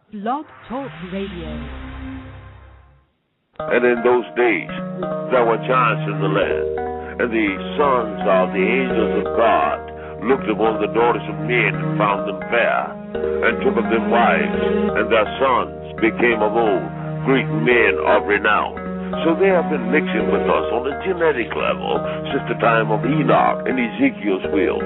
Blog Talk Radio. And in those days there were giants in the land, and the sons of the angels of God looked upon the daughters of men and found them fair, and took of them wives, and their sons became of old great men of renown. So they have been mixing with us on a genetic level since the time of Enoch and Ezekiel's will.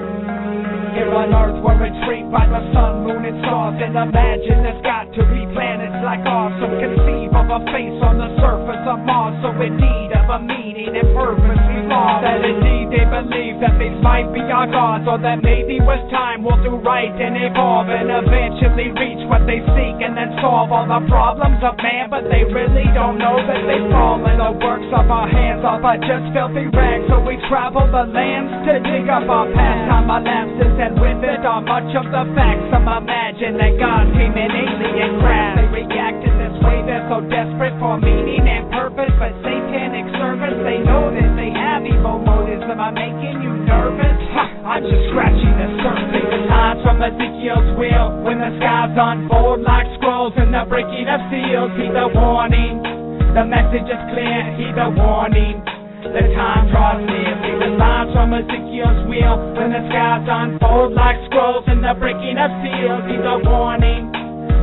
Here on Earth we're intrigued by the sun, moon, and stars, and imagine there's got to be planets like ours. So conceive of a face on the surface of Mars, so in need of a meaning and purpose we lost. That indeed they believe that these might be our gods, or that maybe with time we'll do right and evolve and eventually reach what they seek and then solve all the problems of man. But they really don't know that they've fallen. The works of our hands are but just filthy rags, so we travel the lands to dig up our past. Time elapses and with it are much of the facts. Some imagine that God came in alien craft. They react in this way, they're so desperate for meaning and purpose, but satanic service, they know that they have evil motives. Am I making you nervous? I'm just scratching the surface. The times from Ezekiel's wheel, when the skies unfold like scrolls and the breaking of seals. Heed the warning, the message is clear. Heed the warning, the time draws near. See the lines from Ezekiel's wheel, when the skies unfold like scrolls and the breaking of seals. Heed the warning,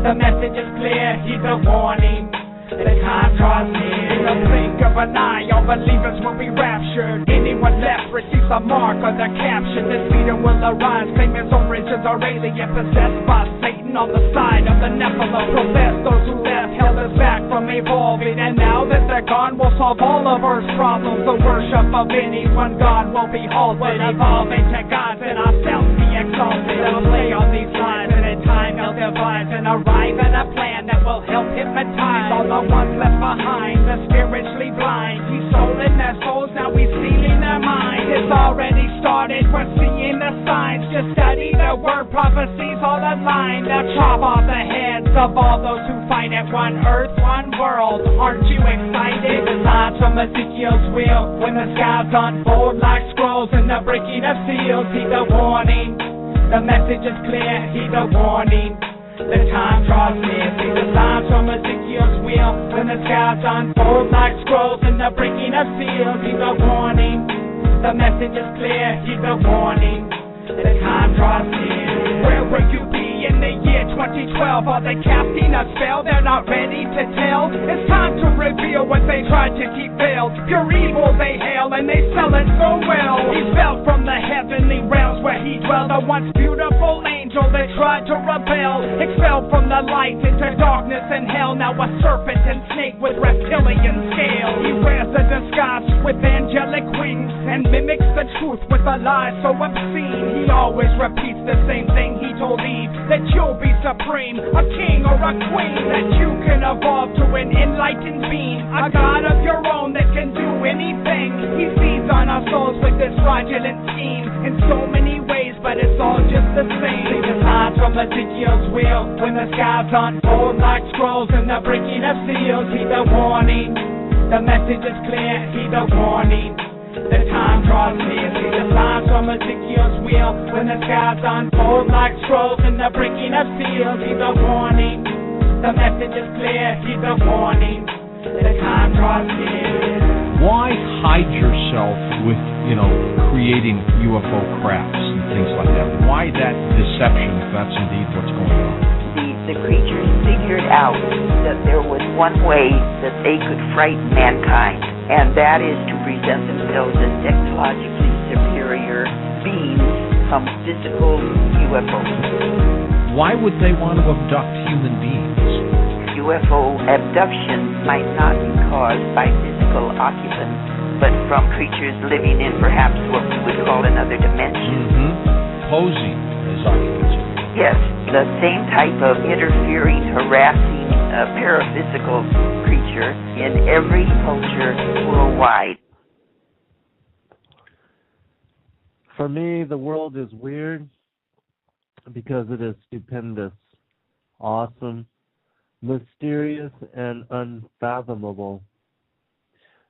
the message is clear. Heed the warning, the time draws near. In the blink of an eye, all believers will be raptured. Anyone left receives a mark or the caption. This leader will arise, claim his origins are alien, possessed by Satan on the side of the Nephilim. Profess those who left held us back from evolving, and now that they're gone, we'll solve all of Earth's problems. The worship of any one God will be halted, evolving to gods and ourselves be exalted. They'll play on these lines, and in time they'll devise and arrive at a plan that will help hypnotize all the ones left behind, the spiritually blind. He's stolen their souls, now he's stealing their minds. It's already started, we're seeing the signs. Just study the word, prophecies all aligned. Now chop off the heads of all those who fight at one earth, one world. Aren't you excited? The lines from Ezekiel's wheel, when the skies unfold like scrolls and the breaking of seals. Heed the warning, the message is clear. Heed the warning, the time draws near. See the lines from Ezekiel's wheel, when the skies unfold like scrolls and the breaking of seals. Heed the warning, the message is clear. Heed the warning, the time draws near. Where will you be in the year 2012? Are they casting a spell they're not ready to tell? It's time to reveal what they tried to keep veiled. Pure evil they hail and they sell it so well. He fell from the heavenly realms where he dwelled, a once beautiful angel that tried to rebel. Expelled from the light into darkness and hell, now a serpent and snake with reptilian scale. He wears a disguise with angelic wings and mimics the truth with a lie so obscene. He always repeats the same thing he told Eve, that you'll be supreme, a king or a queen, that you can evolve to an enlightened being, a god of your own that can do anything. He feeds on our souls with this fraudulent scheme in so many ways, but it's all just the same. See the signs from Ezekiel's wheel, when the skies unfold like scrolls and the breaking of seals. Heed the warning, the message is clear. Heed the warning, the time draws near. See the signs from Ezekiel's wheel, when the skies unfold like scrolls and the breaking of seals. Heed the warning, the message is clear. Heed the warning, the time draws near. Why hide yourself with, creating UFO crafts and things like that? Why that deception if that's indeed what's going on? The creatures figured out that there was one way that they could frighten mankind, and that is to present themselves as technologically superior beings, some physical UFOs. Why would they want to abduct human beings? UFO abduction might not be caused by physical occupants, but from creatures living in perhaps what we would call another dimension. Posing as occupants. Yes, the same type of interfering, harassing, paraphysical creature in every culture worldwide. For me, the world is weird because it is stupendous, awesome, mysterious, and unfathomable.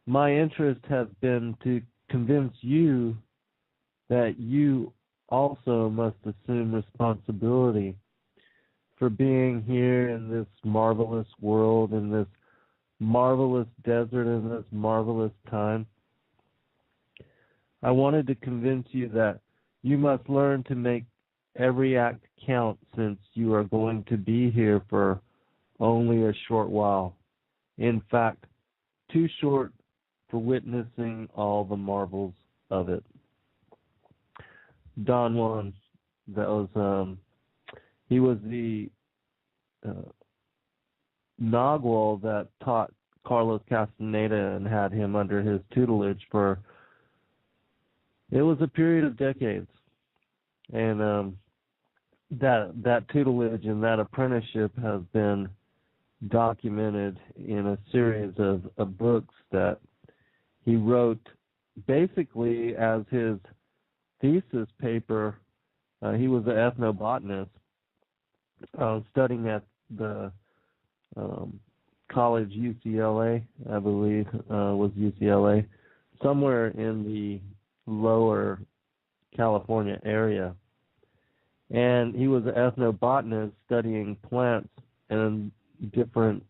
My interest has been to convince you that you also must assume responsibility for being here in this marvelous world, in this marvelous desert, in this marvelous time. I wanted to convince you that you must learn to make every act count, since you are going to be here for only a short while. In fact, too short for witnessing all the marvels of it. Don Juan, that was he was the Nagual that taught Carlos Castaneda and had him under his tutelage for, it was a period of decades. And that tutelage and that apprenticeship has been documented in a series of books that he wrote basically as his thesis paper. He was an ethnobotanist studying at the college UCLA, I believe, was UCLA, somewhere in the lower California area. And he was an ethnobotanist studying plants and different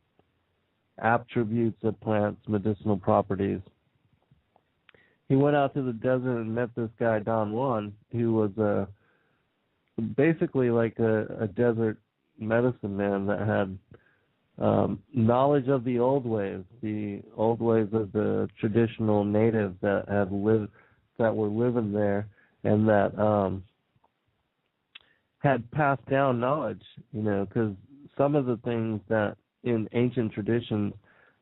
attributes of plants, medicinal properties. He went out to the desert and met this guy, Don Juan, who was basically like a desert medicine man that had knowledge of the old ways of the traditional natives that were living there, and that had passed down knowledge, because some of the things that in ancient traditions,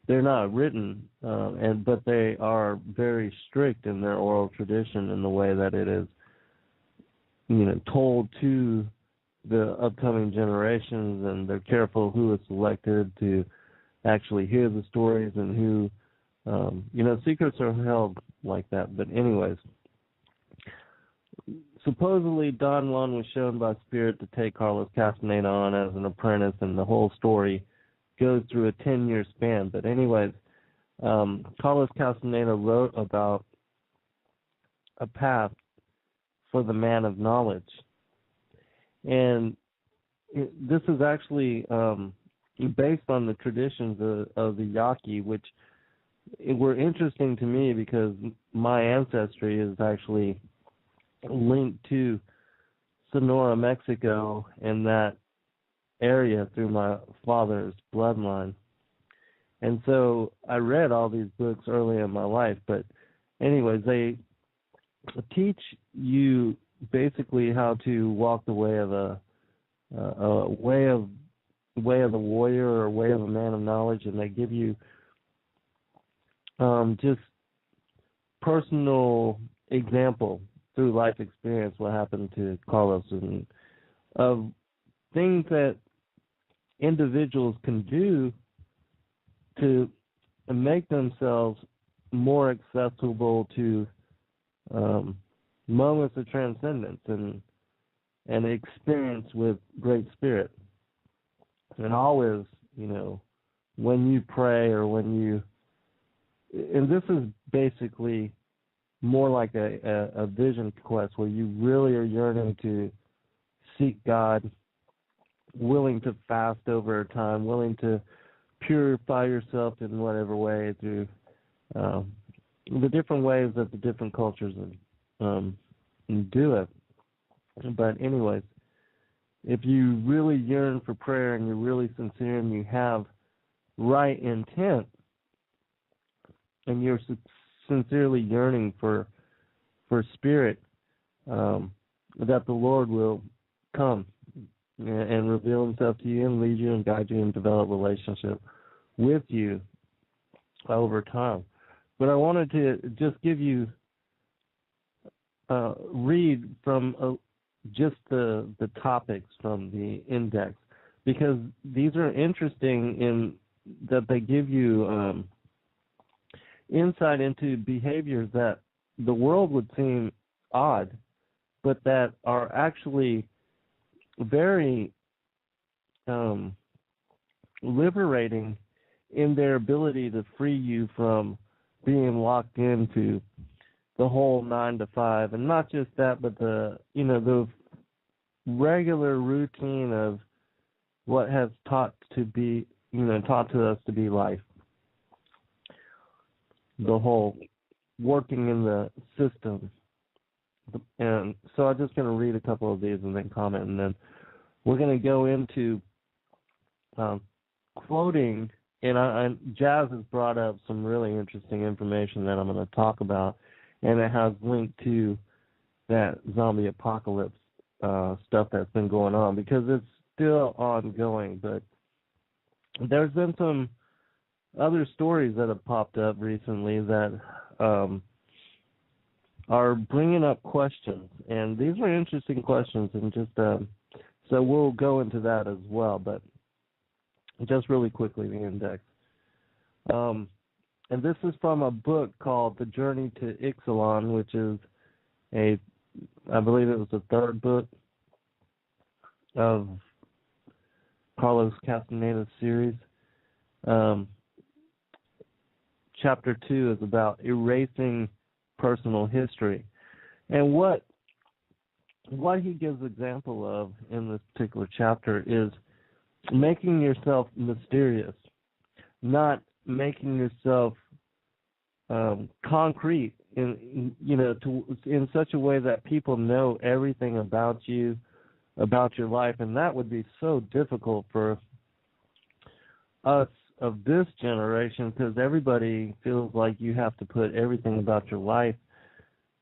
they're not written, but they are very strict in their oral tradition in the way that it is, told to the upcoming generations, and they're careful who is selected to actually hear the stories and who, secrets are held like that. But anyways, supposedly Don Juan was shown by Spirit to take Carlos Castaneda on as an apprentice, and the whole story goes through a 10-year span. But anyways, Carlos Castaneda wrote about a path for the man of knowledge. And this is actually based on the traditions of the Yaqui, which were interesting to me because my ancestry is actually linked to Sonora, Mexico, and that area through my father's bloodline. And so I read all these books early in my life, but anyways, they teach you basically how to walk the way of a way of the warrior or way of a man of knowledge, and they give you just personal example through life experience what happened to Carlos, and of things that individuals can do to make themselves more accessible to moments of transcendence and experience with Great Spirit. And always, when you pray or when you, and this is basically more like a vision quest where you really are yearning to seek God, willing to fast over time, willing to purify yourself in whatever way through the different ways that the different cultures do it. But anyways, if you really yearn for prayer and you're really sincere and you have right intent and you're sincerely yearning for Spirit, that the Lord will come and reveal Himself to you and lead you and guide you and develop relationship with you over time. But I wanted to just give you read from just the topics from the index, because these are interesting in that they give you insight into behaviors that the world would seem odd, but that are actually very liberating in their ability to free you from being locked into the whole 9 to 5, and not just that, but the regular routine of what has taught to us to be life. The whole working in the system. And so I'm just going to read a couple of these and then comment, and then we're going to go into quoting, and Jazz has brought up some really interesting information that I'm going to talk about, and it has linked to that zombie apocalypse stuff that's been going on, because it's still ongoing. But there's been some other stories that have popped up recently that are bringing up questions, and these are interesting questions, and just so we'll go into that as well. But just really quickly, the index. And this is from a book called The Journey to Ixalan, which is I believe it was the third book of Carlos Castaneda's series. Chapter 2 is about erasing personal history. And what he gives example of in this particular chapter is making yourself mysterious, not making yourself concrete in such a way that people know everything about you, about your life. And that would be so difficult for us of this generation, because everybody feels like you have to put everything about your life,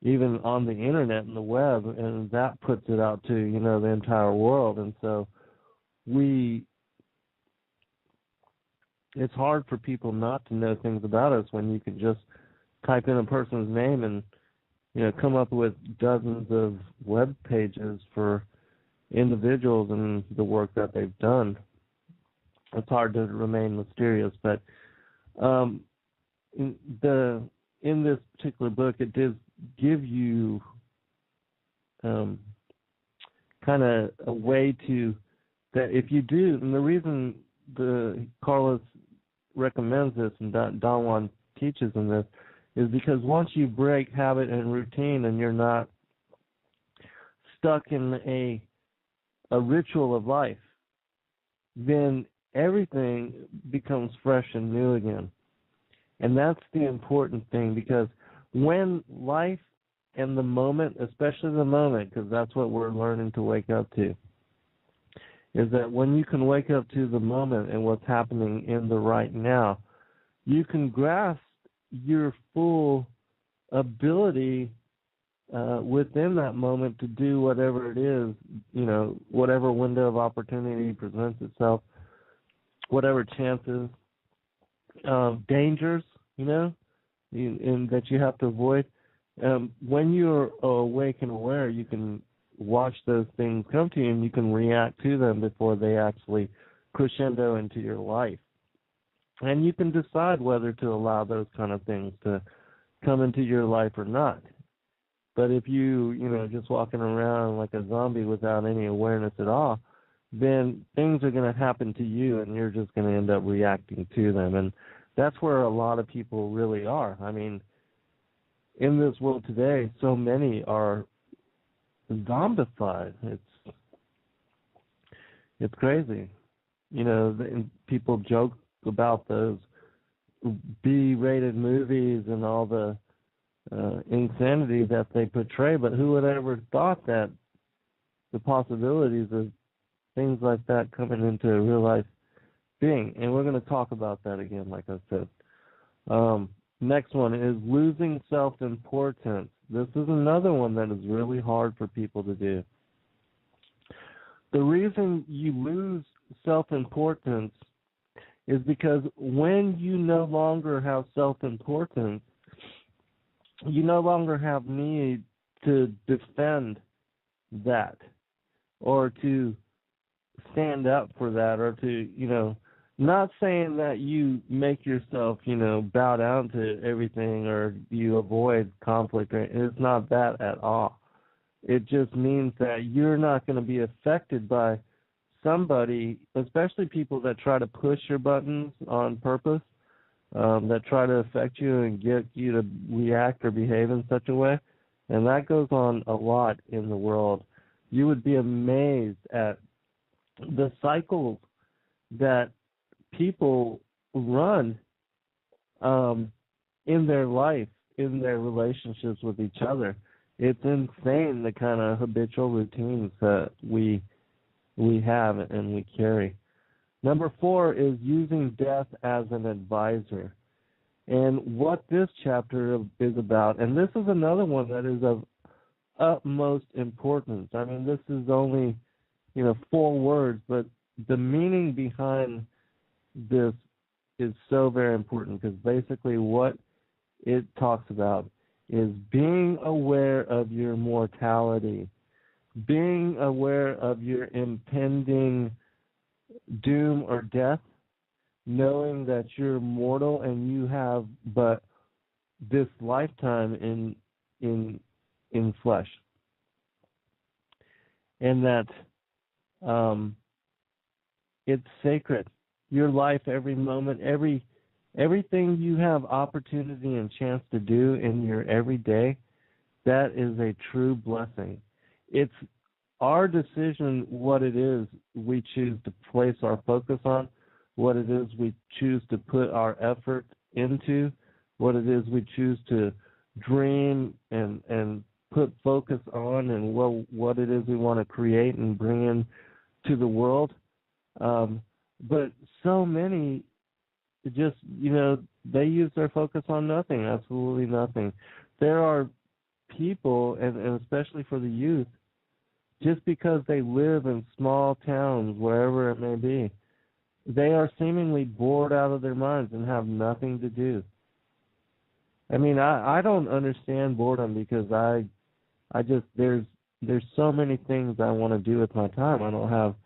even on the internet and the web, and that puts it out to the entire world. And so it's hard for people not to know things about us when you can just type in a person's name and come up with dozens of web pages for individuals and the work that they've done. It's hard to remain mysterious, but in this particular book, it does give you kind of a way to, that if you do, and the reason Carlos recommends this and Don Juan teaches in this is because once you break habit and routine and you're not stuck in a ritual of life, then everything becomes fresh and new again. And that's the important thing, because when life and the moment, especially the moment, because that's what we're learning to wake up to, is that when you can wake up to the moment and what's happening in the right now, you can grasp your full ability within that moment to do whatever it is, whatever window of opportunity presents itself, whatever chances, dangers, and that you have to avoid. When you're awake and aware, you can watch those things come to you, and you can react to them before they actually crescendo into your life. And you can decide whether to allow those kind of things to come into your life or not. But if you, just walking around like a zombie without any awareness at all, then things are going to happen to you, and you're just going to end up reacting to them. And that's where a lot of people really are. I mean, in this world today, so many are zombified. It's crazy. People joke about those B-rated movies and all the insanity that they portray, but who would ever thought that the possibilities of things like that coming into a real life being? And we're going to talk about that again, like I said. Next one is losing self-importance. This is another one that is really hard for people to do. The reason you lose self-importance is because when you no longer have self-importance, you no longer have need to defend that or to stand up for that, or to, not saying that you make yourself, bow down to everything or you avoid conflict. It's not that at all. It just means that you're not going to be affected by somebody, especially people that try to push your buttons on purpose, that try to affect you and get you to react or behave in such a way. And that goes on a lot in the world. You would be amazed at the cycles that people run in their life, in their relationships with each other. It's insane the kind of habitual routines that we have and we carry. Number 4 is using death as an advisor. And what this chapter is about, and this is another one that is of utmost importance. I mean, this is only, 4 words, but the meaning behind this is so very important, because basically what it talks about is being aware of your mortality, being aware of your impending doom or death, knowing that you're mortal and you have but this lifetime in flesh, and that it's sacred. Your life, every moment, everything you have opportunity and chance to do in your everyday, that is a true blessing. It's our decision what it is we choose to place our focus on, what it is we choose to put our effort into, what it is we choose to dream and put focus on, and what it is we want to create and bring in to the world. But so many just, they use their focus on nothing, absolutely nothing. There are people, and especially for the youth, just because they live in small towns, wherever it may be, they are seemingly bored out of their minds and have nothing to do. I mean, I don't understand boredom, because I just, there's so many things I want to do with my time. I don't have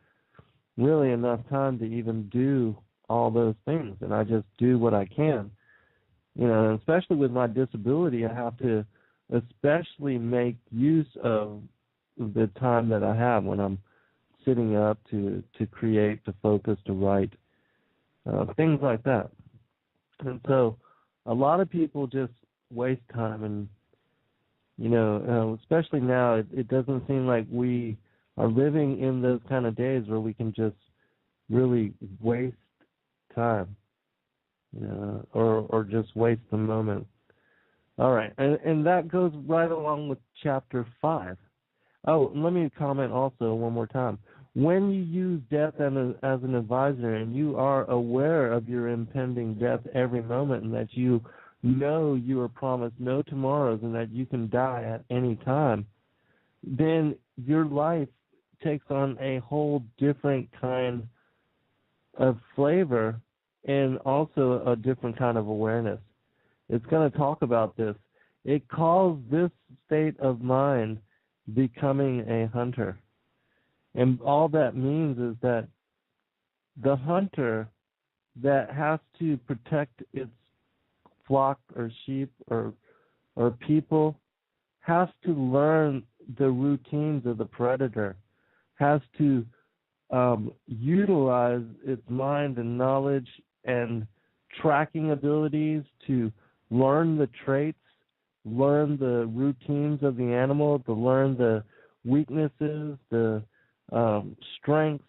really enough time to even do all those things, and I just do what I can. And especially with my disability, I have to especially make use of the time that I have when I'm sitting up to create, to focus, to write, things like that. And so a lot of people just waste time, and especially now, it doesn't seem like we are living in those kind of days where we can just really waste time, or just waste the moment. All right, and that goes right along with chapter 5. Oh, let me comment also one more time. When you use death as an advisor, and you are aware of your impending death every moment, and that you know you are promised no tomorrows, and that you can die at any time, then your life takes on a whole different kind of flavor, and also a different kind of awareness. It's going to talk about this. It calls this state of mind becoming a hunter. And all that means is that the hunter that has to protect its flock or sheep or people has to learn the routines of the predator, has to utilize its mind and knowledge and tracking abilities to learn the traits, learn the routines of the animal, to learn the weaknesses, the strengths,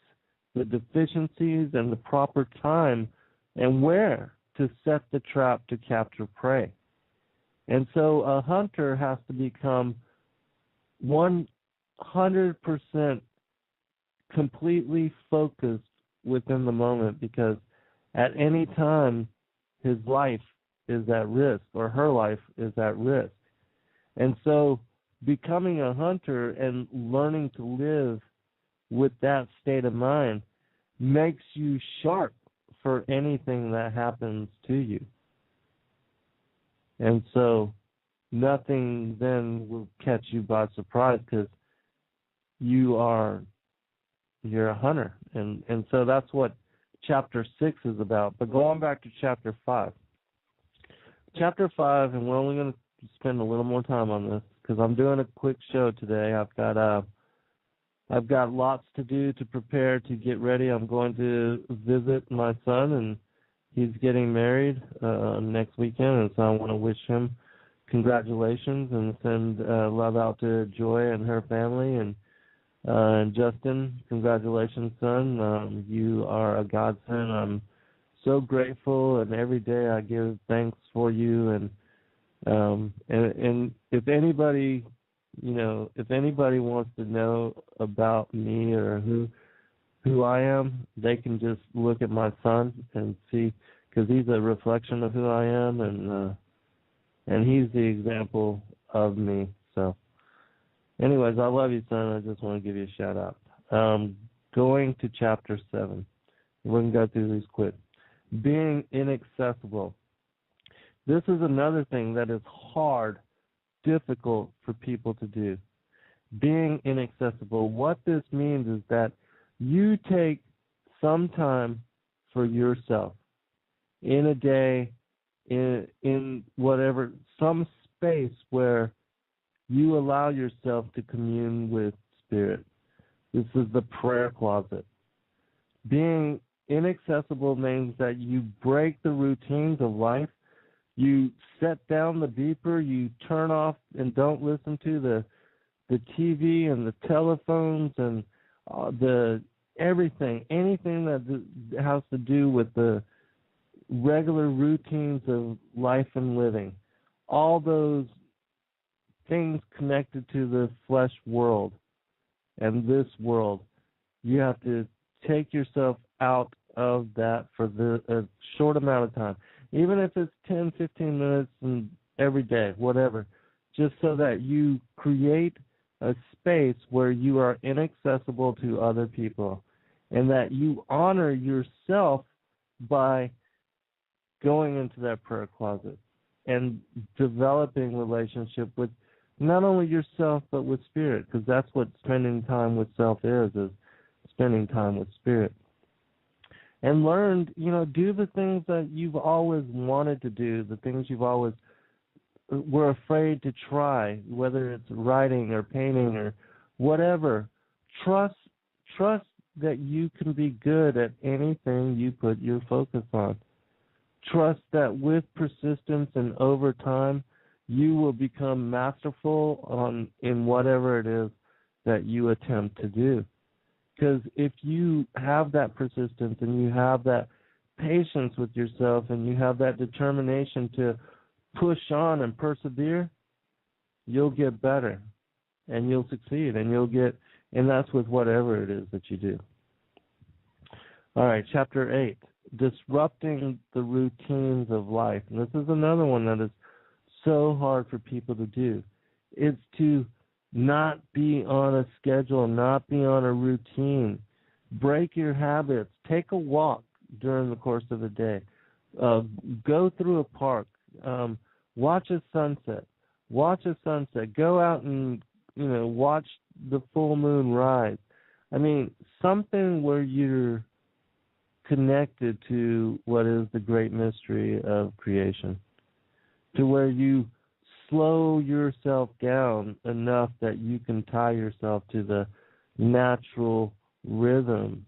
the deficiencies, and the proper time and where to set the trap to capture prey. And so a hunter has to become 100% completely focused within the moment, because at any time his life is at risk, or her life is at risk. And so becoming a hunter and learning to live with that state of mind makes you sharp for anything that happens to you. And so nothing then will catch you by surprise, because you're a hunter. And so that's what chapter 6 is about. But going back to chapter 5. Chapter 5, and we're only going to spend a little more time on this, because I'm doing a quick show today. I've got lots to do to prepare to get ready. I'm going to visit my son, and he's getting married next weekend, and so I want to wish him congratulations and send love out to Joy and her family, and And Justin, congratulations, son. You are a godsend. I'm so grateful, and every day I give thanks for you. And if anybody, if anybody wants to know about me or who I am, they can just look at my son and see, because he's a reflection of who I am, and he's the example of me. So, anyways, I love you, son. I just want to give you a shout out. Going to chapter 7. We're going to go through these quick. Being inaccessible. This is another thing that is hard, difficult for people to do. Being inaccessible. What this means is that you take some time for yourself in a day, in whatever, some space where you allow yourself to commune with Spirit. This is the prayer closet. Being inaccessible means that you break the routines of life. You set down the beeper. You turn off and don't listen to the TV and the telephones and anything that has to do with the regular routines of life and living. All those things connected to the flesh world and this world. You have to take yourself out of that for a short amount of time, even if it's 10, 15 minutes and every day, whatever, just so that you create a space where you are inaccessible to other people and that you honor yourself by going into that prayer closet and developing relationship with not only yourself but with Spirit, because that's what spending time with self is spending time with Spirit. And learn, do the things that you've always wanted to do, the things you've always were afraid to try, whether it's writing or painting or whatever. Trust that you can be good at anything you put your focus on. Trust that with persistence and over time, you will become masterful in whatever it is that you attempt to do. Because if you have that persistence and you have that patience with yourself and you have that determination to push on and persevere, you'll get better and you'll succeed and that's with whatever it is that you do. All right, chapter 8, disrupting the routines of life. And this is another one that is so hard for people to do. It's to not be on a schedule, not be on a routine. Break your habits. Take a walk during the course of a day. Go through a park. Watch a sunset. Go out and, watch the full moon rise. I mean, something where you're connected to what is the great mystery of creation, to where you slow yourself down enough that you can tie yourself to the natural rhythms,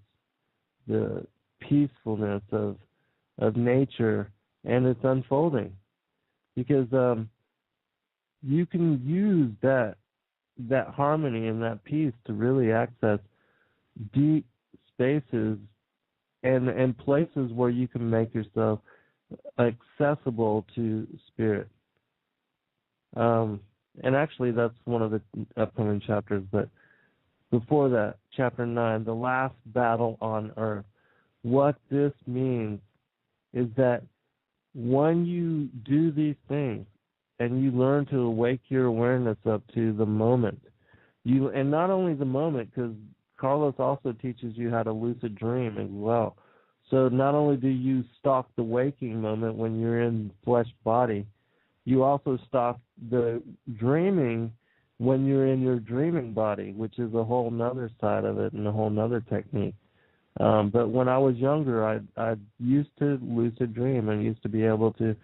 the peacefulness of nature and its unfolding. Because you can use that harmony and that peace to really access deep spaces and places where you can make yourself accessible to Spirit. And actually, that's one of the upcoming chapters. But before that, chapter 9, the last battle on earth. What this means is that when you do these things and you learn to awake your awareness up to the moment, and not only the moment, because Carlos also teaches you how to lucid dream as well. So not only do you stalk the waking moment when you're in flesh body, you also stop the dreaming when you're in your dreaming body, which is a whole nother side of it and a whole nother technique. But when I was younger, I used to lucid dream and used to be able to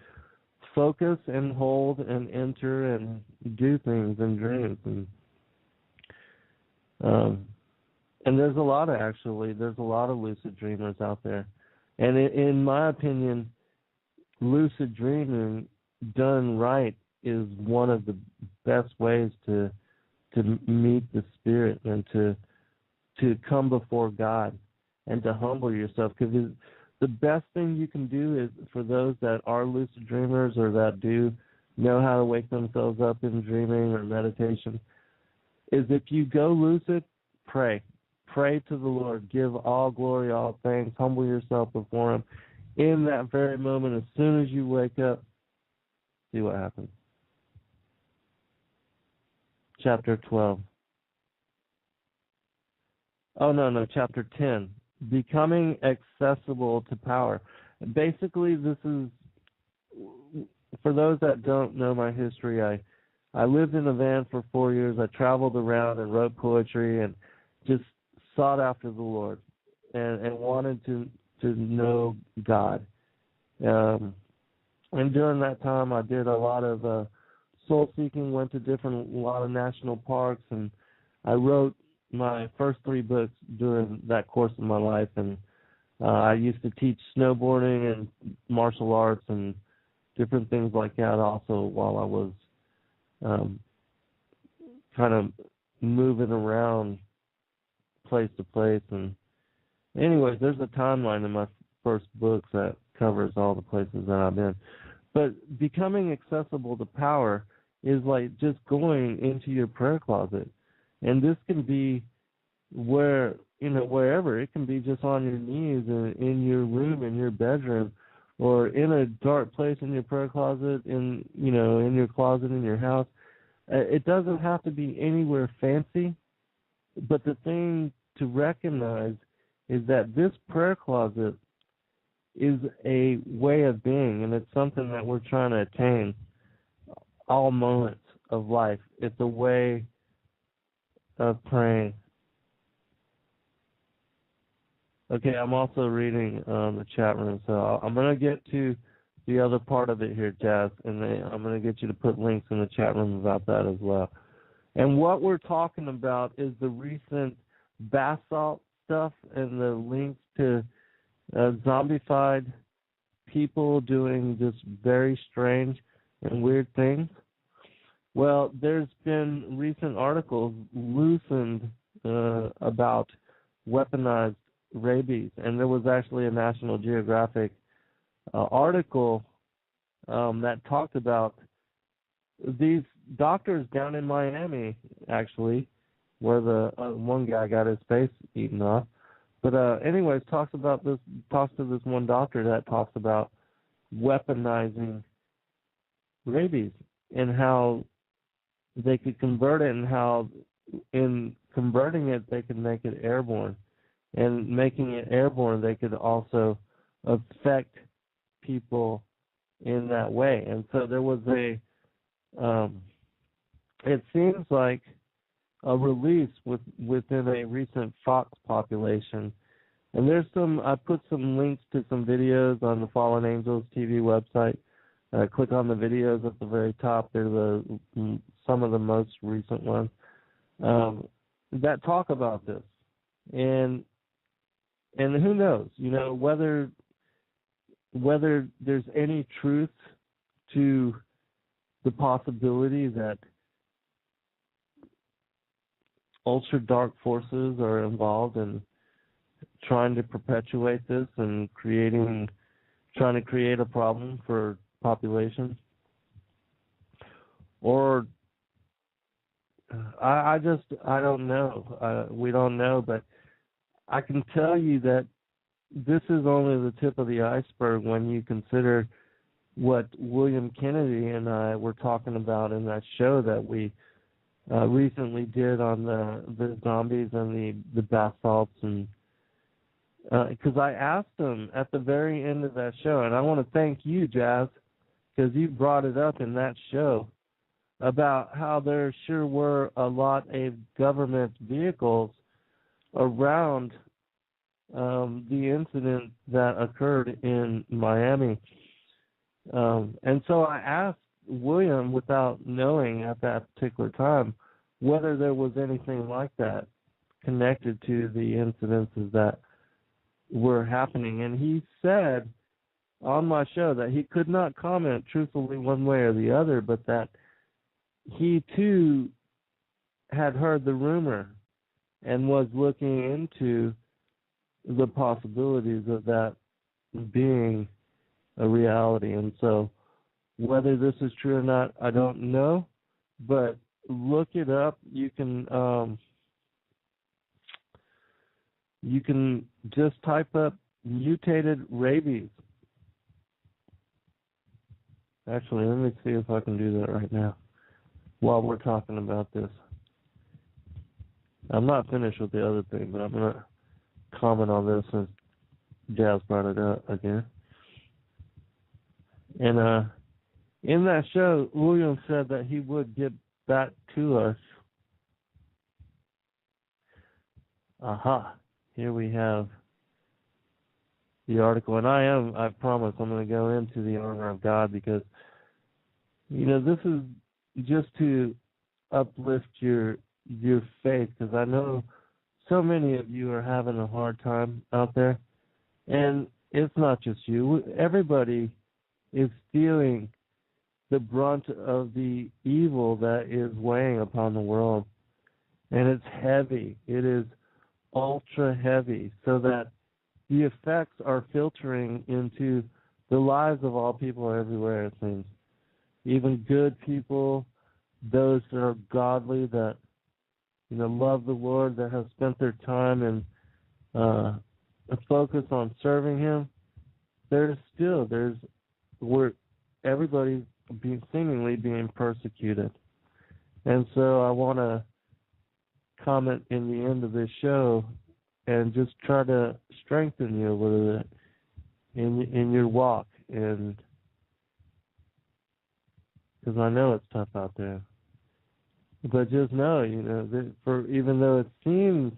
focus and hold and enter and do things in dreams. And there's a lot of lucid dreamers out there. And in my opinion, lucid dreaming done right is one of the best ways to meet the Spirit and to to come before God and to humble yourself, because the best thing you can do is, for those that are lucid dreamers or that do know how to wake themselves up in dreaming or meditation, is if you go lucid, pray. Pray to the Lord. Give all glory, all thanks. Humble yourself before Him. In that very moment, as soon as you wake up, see what happens. Chapter 12. Oh, no, chapter 10. Becoming accessible to power. Basically, this is, for those that don't know my history, I lived in a van for 4 years. I traveled around and wrote poetry and just sought after the Lord and wanted to know God. And during that time, I did a lot of soul seeking, went to a lot of national parks, and I wrote my first 3 books during that course of my life. And I used to teach snowboarding and martial arts and different things like that also while I was kind of moving around place to place. And anyways, there's a timeline in my first books that covers all the places that I've been. But becoming accessible to power is like just going into your prayer closet. And this can be wherever. It can be just on your knees in your room, in your bedroom, or in a dark place in your prayer closet, in your closet in your house. It doesn't have to be anywhere fancy, but the thing to recognize is that this prayer closet is a way of being, and it's something that we're trying to attain all moments of life. It's a way of praying. Okay, I'm also reading the chat room, so I'm going to get to the other part of it here, Jazz, and then I'm going to get you to put links in the chat room about that as well. And what we're talking about is the recent bath salt stuff and the links to zombified people doing just very strange and weird things. Well, there's been recent articles loosened about weaponized rabies, and there was actually a National Geographic article that talked about these doctors down in Miami, actually, where the one guy got his face eaten off. But anyways, talks to this one doctor that talks about weaponizing rabies and how they could convert it, and how in converting it they could make it airborne. And making it airborne, they could also affect people in that way. And so there was it seems like a release within a recent fox population. And I put some links to some videos on the Fallen Angels TV website. Click on the videos at the very top. They're some of the most recent ones that talk about this. And who knows, whether there's any truth to the possibility that ultra dark forces are involved in trying to perpetuate this and trying to create a problem for populations. Or I don't know. We don't know, but I can tell you that this is only the tip of the iceberg when you consider what William Kennedy and I were talking about in that show that we recently did on the zombies and the bath salts. And because I asked him at the very end of that show, and I want to thank you, Jazz, because you brought it up in that show, about how there sure were a lot of government vehicles around the incident that occurred in Miami. And so I asked William, without knowing at that particular time, whether there was anything like that connected to the incidences that were happening. And he said on my show that he could not comment truthfully one way or the other, but that he too had heard the rumor and was looking into the possibilities of that being a reality. And so whether this is true or not, I don't know, but look it up. You can just type up mutated rabies. Actually, let me see if I can do that right now while we're talking about this. I'm not finished with the other thing, but I'm going to comment on this since Jazz brought it up again. And in that show, William said that he would get back to us. Aha. Here we have the article. And I promise I'm going to go into the armor of God because, this is just to uplift your faith, because I know so many of you are having a hard time out there. And it's not just you. Everybody is feeling the brunt of the evil that is weighing upon the world. And it's heavy. It is ultra heavy, so that the effects are filtering into the lives of all people everywhere, it seems. Even good people, those that are godly, that love the Lord, that have spent their time and focus on serving Him. Everybody's seemingly being persecuted. And so I want to comment in the end of this show and just try to strengthen you a little bit in your walk, and because I know it's tough out there. But just know, that even though it seems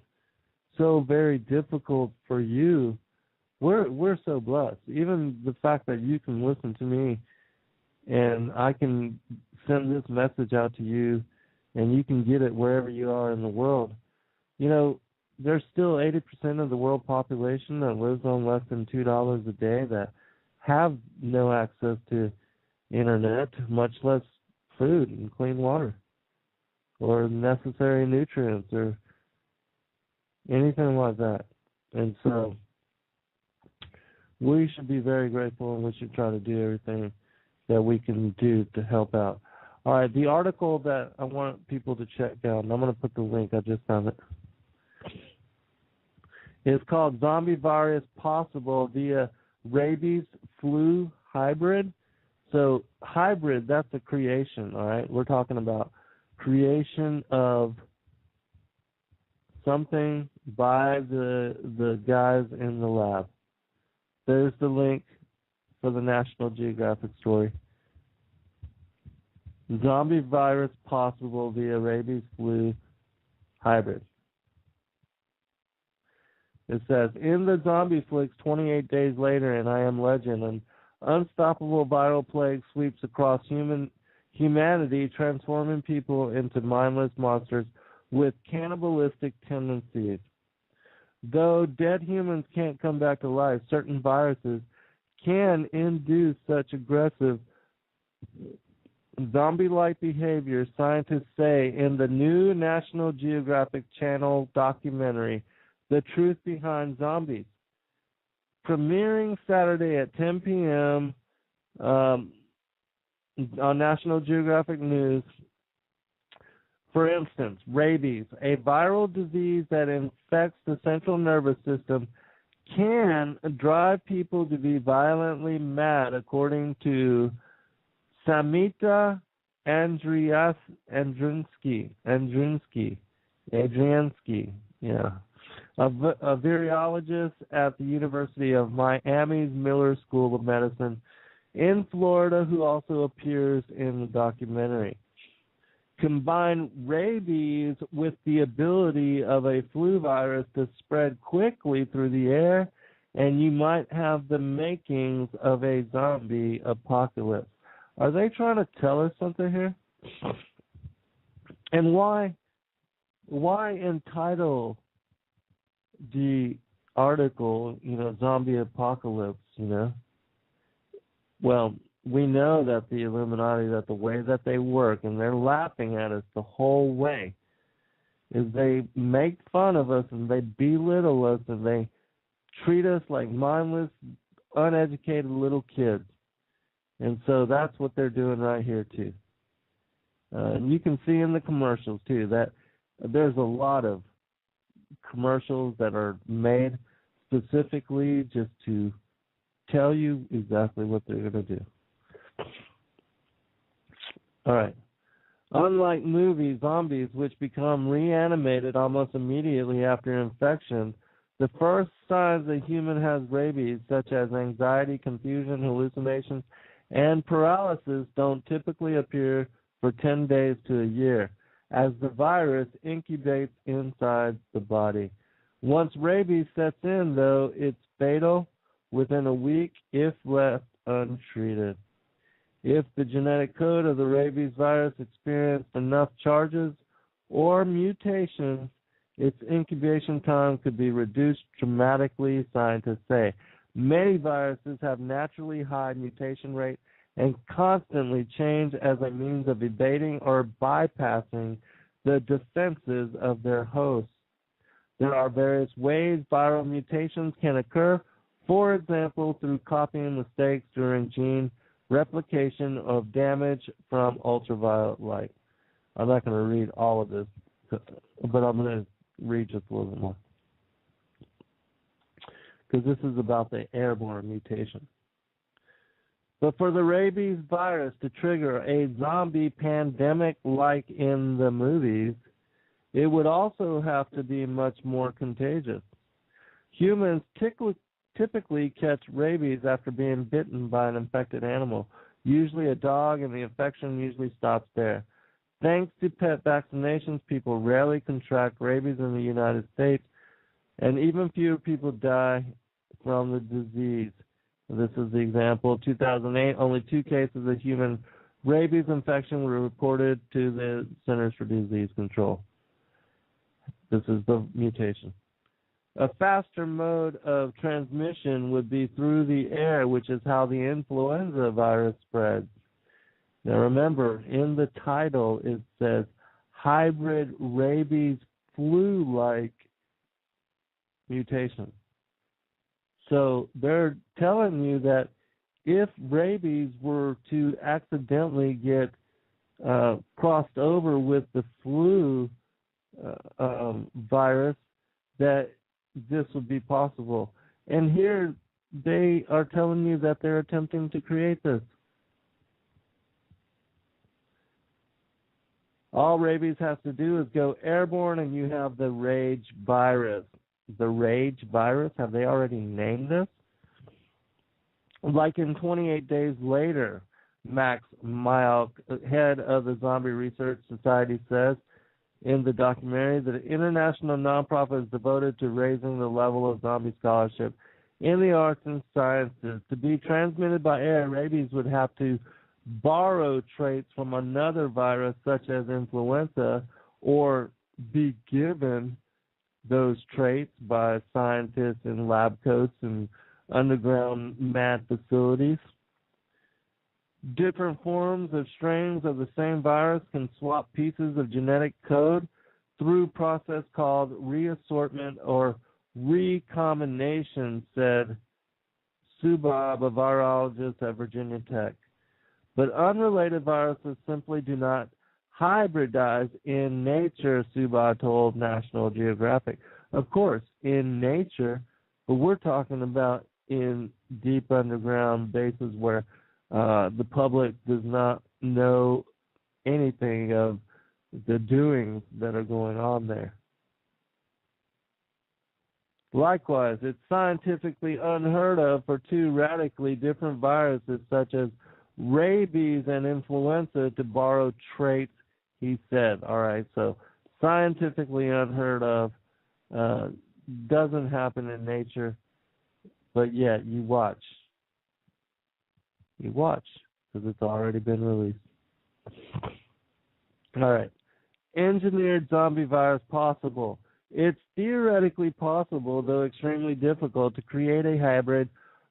so very difficult for you, we're so blessed. Even the fact that you can listen to me and I can send this message out to you and you can get it wherever you are in the world. There's still 80% of the world population that lives on less than $2 a day that have no access to internet, much less food and clean water or necessary nutrients or anything like that. And so we should be very grateful, and we should try to do everything that we can do to help out. All right, the article that I want people to check out, and I'm going to put the link, I just found it. It's called Zombie Virus Possible via Rabies Flu Hybrid. So hybrid, that's a creation, all right? We're talking about creation of something by the guys in the lab. There's the link for the National Geographic story. Zombie virus possible via rabies flu hybrid. It says, in the zombie flicks 28 days later in I Am Legend, an unstoppable viral plague sweeps across humanity, transforming people into mindless monsters with cannibalistic tendencies. Though dead humans can't come back to life, certain viruses can induce such aggressive zombie-like behavior, scientists say in the new National Geographic Channel documentary, The Truth Behind Zombies. Premiering Saturday at 10 p.m. On National Geographic News. For instance, rabies, a viral disease that infects the central nervous system, can drive people to be violently mad, according to Samita Andriansky, a virologist at the University of Miami's Miller School of Medicine in Florida, who also appears in the documentary. Combine rabies with the ability of a flu virus to spread quickly through the air, and you might have the makings of a zombie apocalypse. Are they trying to tell us something here? And why entitle the article, zombie apocalypse, Well, we know that the Illuminati, that the way that they work, and they're laughing at us the whole way, is they make fun of us and they belittle us and they treat us like mindless, uneducated little kids. And so that's what they're doing right here, too. And you can see in the commercials, too, that there's a lot of commercials that are made specifically just to tell you exactly what they're going to do. All right. Unlike movies, zombies, which become reanimated almost immediately after infection, the first signs a human has rabies, such as anxiety, confusion, hallucinations, and paralysis, don't typically appear for 10 days to a year, as the virus incubates inside the body. Once rabies sets in, though, it's fatal within a week if left untreated. If the genetic code of the rabies virus experienced enough charges or mutations, its incubation time could be reduced dramatically, scientists say. Many viruses have naturally high mutation rate and constantly change as a means of evading or bypassing the defenses of their hosts. There are various ways viral mutations can occur, for example, through copying mistakes during gene replication of damage from ultraviolet light. I'm not going to read all of this, but I'm going to read just a little bit more, because this is about the airborne mutation. But for the rabies virus to trigger a zombie pandemic like in the movies, it would also have to be much more contagious. Humans typically catch rabies after being bitten by an infected animal, usually a dog, and the infection usually stops there. Thanks to pet vaccinations, people rarely contract rabies in the United States, and even fewer people die from the disease. This is the example. In 2008, only 2 cases of human rabies infection were reported to the Centers for Disease Control. This is the mutation. A faster mode of transmission would be through the air, which is how the influenza virus spreads. Now remember, in the title it says hybrid rabies flu-like mutation. So they're telling you that if rabies were to accidentally get crossed over with the flu virus, that this would be possible. And here they are telling you that they're attempting to create this. All rabies has to do is go airborne, and you have the rage virus. The rage virus, have they already named this? Like in 28 Days Later, Max Myalk, head of the Zombie Research Society, says in the documentary that an international nonprofit is devoted to raising the level of zombie scholarship in the arts and sciences. To be transmitted by air, rabies would have to borrow traits from another virus, such as influenza, or be given those traits by scientists in lab coats and underground mad facilities. Different forms of strains of the same virus can swap pieces of genetic code through a process called reassortment or recombination, said Subab, a virologist at Virginia Tech. But unrelated viruses simply do not hybridize in nature, Subab told National Geographic. Of course, in nature, but we're talking about in deep underground bases where the public does not know anything of the doings that are going on there. Likewise, it's scientifically unheard of for 2 radically different viruses such as rabies and influenza to borrow traits, he said. All right, so scientifically unheard of, doesn't happen in nature, but yet you watch. You watch, because it's already been released. All right. Engineered zombie virus possible. It's theoretically possible, though extremely difficult, to create a hybrid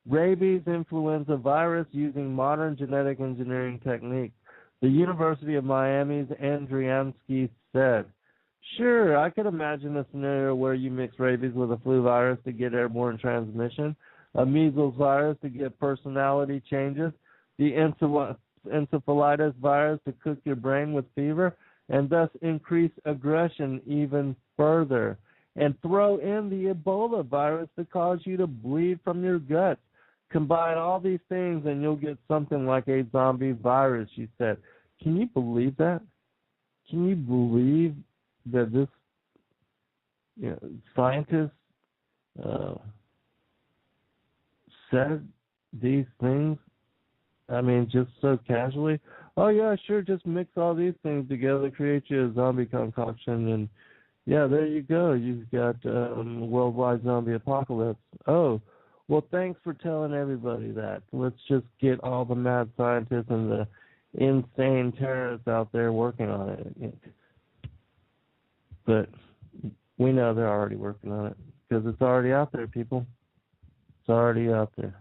rabies influenza virus using modern genetic engineering techniques. The University of Miami's Andriansky said, Sure, I could imagine a scenario where you mix rabies with a flu virus to get airborne transmission, a measles virus to get personality changes, the encephalitis virus to cook your brain with fever, and thus increase aggression even further. And throw in the Ebola virus to cause you to bleed from your guts. Combine all these things and you'll get something like a zombie virus, she said. Can you believe that? Can you believe that this scientist said these things? I mean, just so casually. Oh, yeah, sure, just mix all these things together, create you a zombie concoction, and yeah, there you go. You've got worldwide zombie apocalypse. Oh, well, thanks for telling everybody that. Let's just get all the mad scientists and the insane terrorists out there working on it. But we know they're already working on it because it's already out there, people. It's already out there.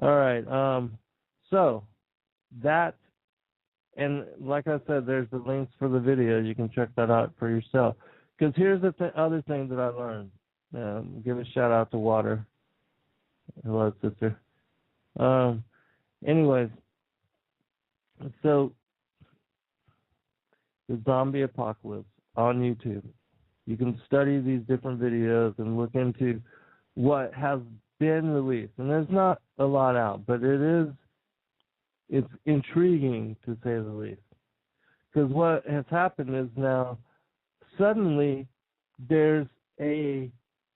All right. So that, and like I said, there's the links for the video. You can check that out for yourself. Because here's the other thing that I learned. Give a shout out to Water. Hello, sister. Anyways, so the zombie apocalypse on YouTube. You can study these different videos and look into what has been released. And there's not a lot out, but it's intriguing to say the least. Because what has happened is now suddenly there's a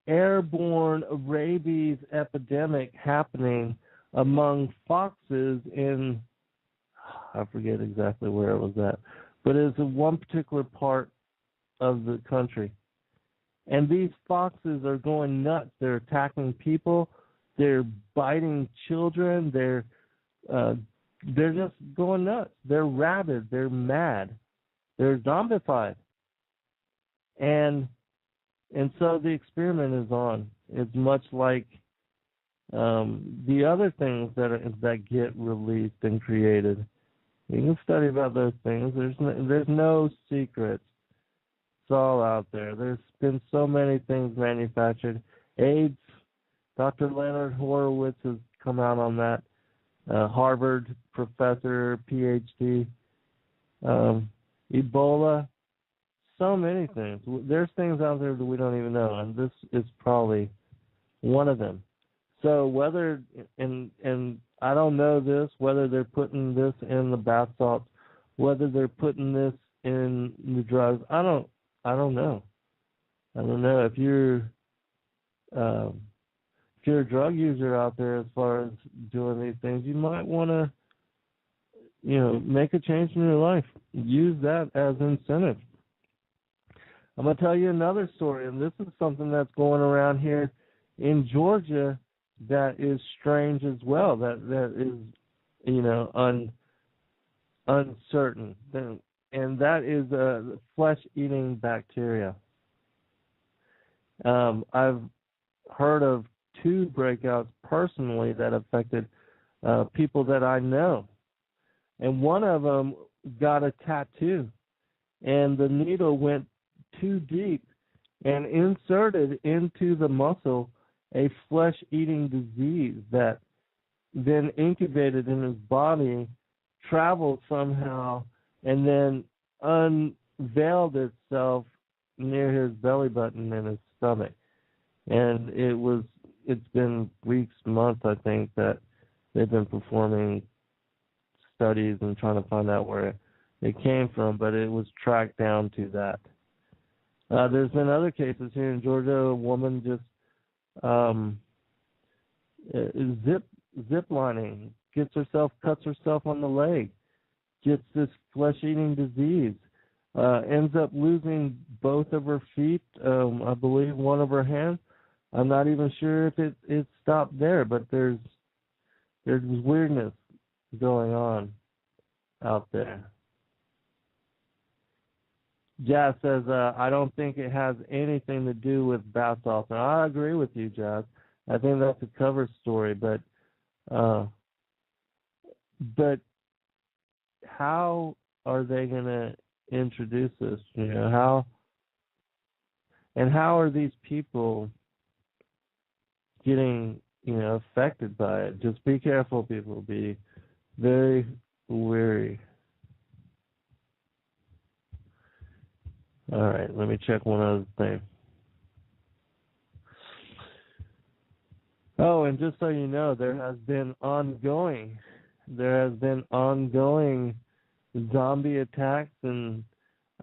airborne rabies epidemic happening among foxes in, I forget exactly where it was at, but it's in one particular part of the country. And these foxes are going nuts. They're attacking people. They're biting children. They're just going nuts. They're rabid. They're mad. They're zombified. And so the experiment is on. It's much like the other things that get released and created. You can study about those things. There's no secrets. It's all out there. There's been so many things manufactured. AIDS, Dr. Leonard Horowitz has come out on that. Harvard professor, PhD. Ebola, so many things. There's things out there that we don't even know, and this is probably one of them. So whether, and I don't know this, whether they're putting this in the bath salts, whether they're putting this in the drugs, I don't know. I don't know. If you're a drug user out there as far as doing these things, you might want to, make a change in your life. Use that as incentive. I'm going to tell you another story, and this is something that's going around here in Georgia that is strange as well, that is, uncertain. And that is flesh-eating bacteria. I've heard of 2 breakouts personally that affected people that I know. And one of them got a tattoo, and the needle went too deep and inserted into the muscle a flesh-eating disease that then incubated in his body, traveled somehow, and then unveiled itself near his belly button and his stomach. And it's been weeks, months, I think, that they've been performing studies and trying to find out where it came from, but it was tracked down to that. There's been other cases here in Georgia. A woman just zip lining, cuts herself on the leg, gets this flesh-eating disease, ends up losing both of her feet, I believe one of her hands. I'm not even sure if it stopped there, but there's weirdness going on out there. Jazz says, I don't think it has anything to do with bath salts. And I agree with you, Jazz. I think that's a cover story, but how are they going to introduce this. How are these people getting affected by it? Just be careful, people. Be very wary. All right, let me check one other thing. Oh, and just so you know, there has been ongoing zombie attacks, and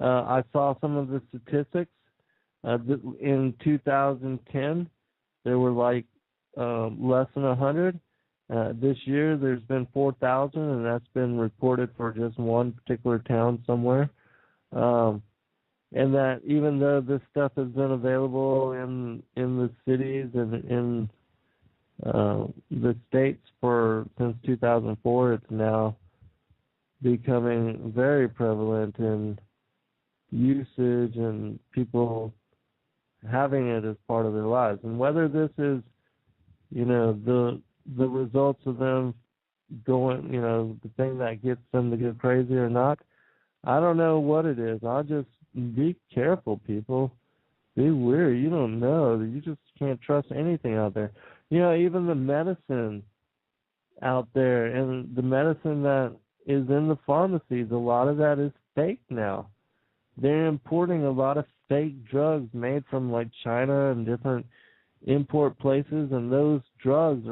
I saw some of the statistics. In 2010, there were like less than 100. This year, there's been 4,000, and that's been reported for just one particular town somewhere. And that even though this stuff has been available in the cities and in the states since 2004, it's now becoming very prevalent in usage and people having it as part of their lives. And whether this is, the results of them going, the thing that gets them to get crazy or not, I don't know what it is. I'll just be careful, people. Be wary. You don't know. You just can't trust anything out there. Even the medicine out there and the medicine that is in the pharmacies, a lot of that is fake now. They're importing a lot of fake drugs made from like China and different import places, and those drugs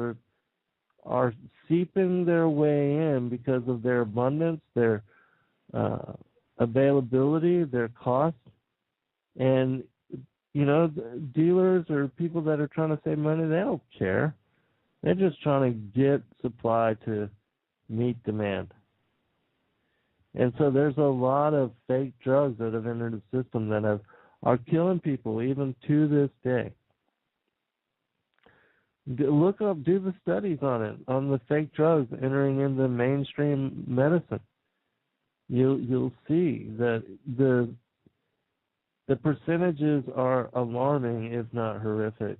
are seeping their way in because of their abundance, their availability, their cost. And dealers or people that are trying to save money, they don't care. They're just trying to get supply to meet demand. And so there's a lot of fake drugs that have entered the system that are killing people even to this day. Do the studies on it, on the fake drugs entering into mainstream medicine. You'll see that the percentages are alarming, if not horrific,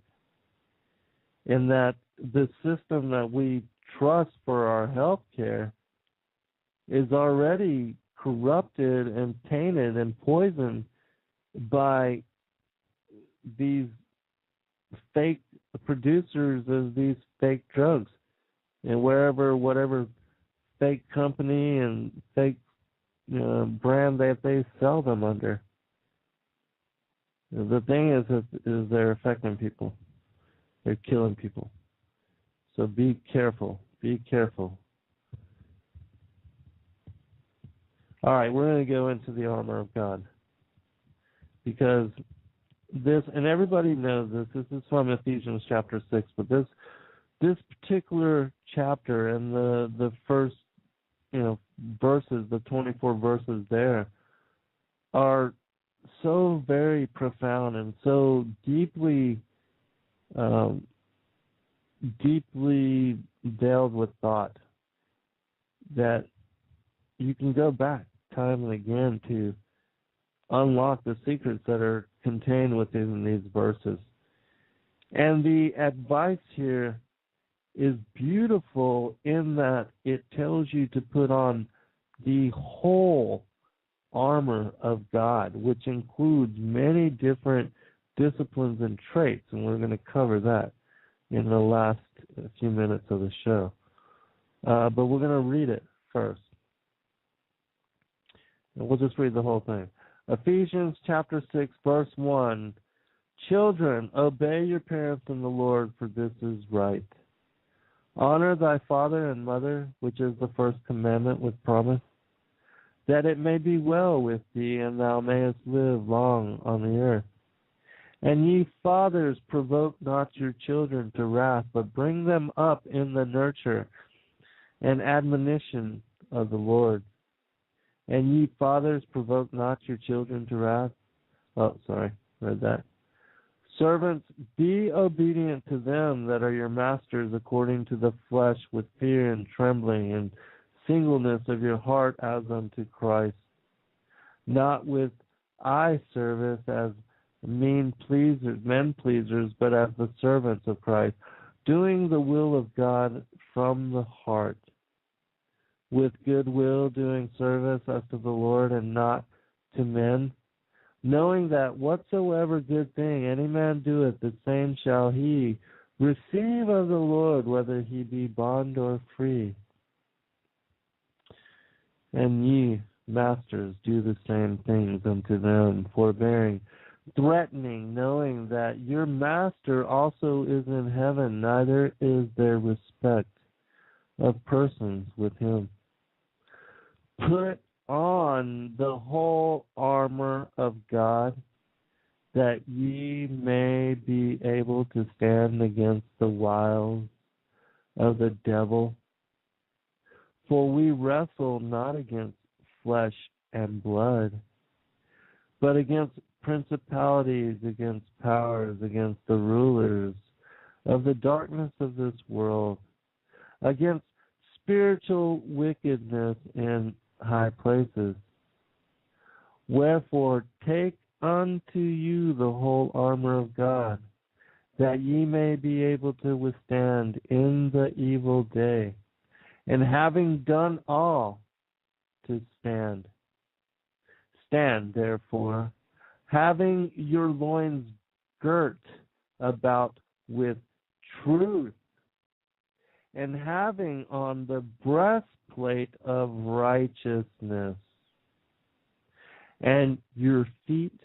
in that the system that we trust for our health care is already corrupted and tainted and poisoned by these fake producers of these fake drugs, and whatever fake company and fake brand that they sell them under. The thing is they're affecting people. They're killing people. So be careful. Be careful. All right, we're going to go into the armor of God. Because this, and everybody knows this is from Ephesians chapter 6, but this particular chapter and the first, verses, the 24 verses there, are so very profound and so deeply veiled with thought that you can go back time and again to unlock the secrets that are contained within these verses. And the advice here is beautiful in that it tells you to put on the whole armor of God, which includes many different disciplines and traits, and we're going to cover that in the last few minutes of the show. But we're going to read it first. And we'll just read the whole thing. Ephesians chapter 6, verse 1. Children, obey your parents in the Lord, for this is right. Honor thy father and mother, which is the first commandment with promise, that it may be well with thee, and thou mayest live long on the earth. And ye fathers, provoke not your children to wrath, but bring them up in the nurture and admonition of the Lord. And ye fathers, provoke not your children to wrath. Oh, sorry, read that. Servants, be obedient to them that are your masters according to the flesh, with fear and trembling and singleness of your heart as unto Christ, not with eye service as men pleasers, but as the servants of Christ, doing the will of God from the heart, with good will, doing service as to the Lord, and not to men, knowing that whatsoever good thing any man doeth, the same shall he receive of the Lord, whether he be bond or free. And ye, masters, do the same things unto them, forbearing, threatening, knowing that your master also is in heaven, neither is there respect of persons with him. Put on the whole armor of God, that ye may be able to stand against the wiles of the devil. For we wrestle not against flesh and blood, but against principalities, against powers, against the rulers of the darkness of this world, against spiritual wickedness in high places. Wherefore take unto you the whole armor of God, that ye may be able to withstand in the evil day, and having done all, to stand. Stand therefore, having your loins girt about with truth, and having on the breastplate of righteousness, and your feet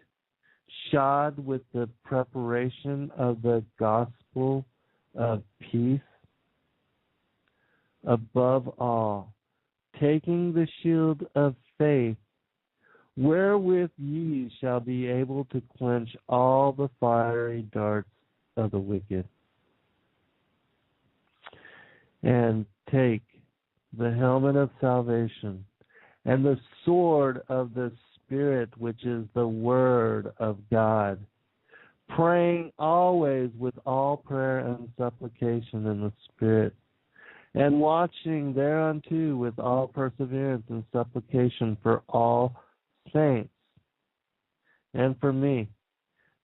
shod with the preparation of the gospel of peace. Above all, taking the shield of faith, wherewith ye shall be able to quench all the fiery darts of the wicked. And take the helmet of salvation and the sword of the Spirit, which is the word of God, praying always with all prayer and supplication in the Spirit, and watching thereunto with all perseverance and supplication for all saints, and for me,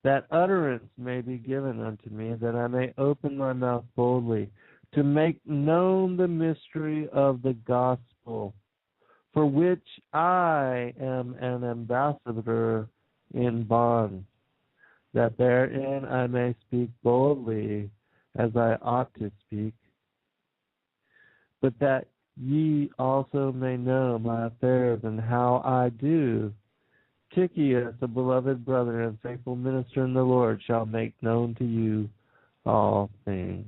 that utterance may be given unto me, that I may open my mouth boldly, to make known the mystery of the gospel, for which I am an ambassador in bonds, that therein I may speak boldly as I ought to speak, but that ye also may know my affairs and how I do. Tychius, a beloved brother and faithful minister in the Lord, shall make known to you all things.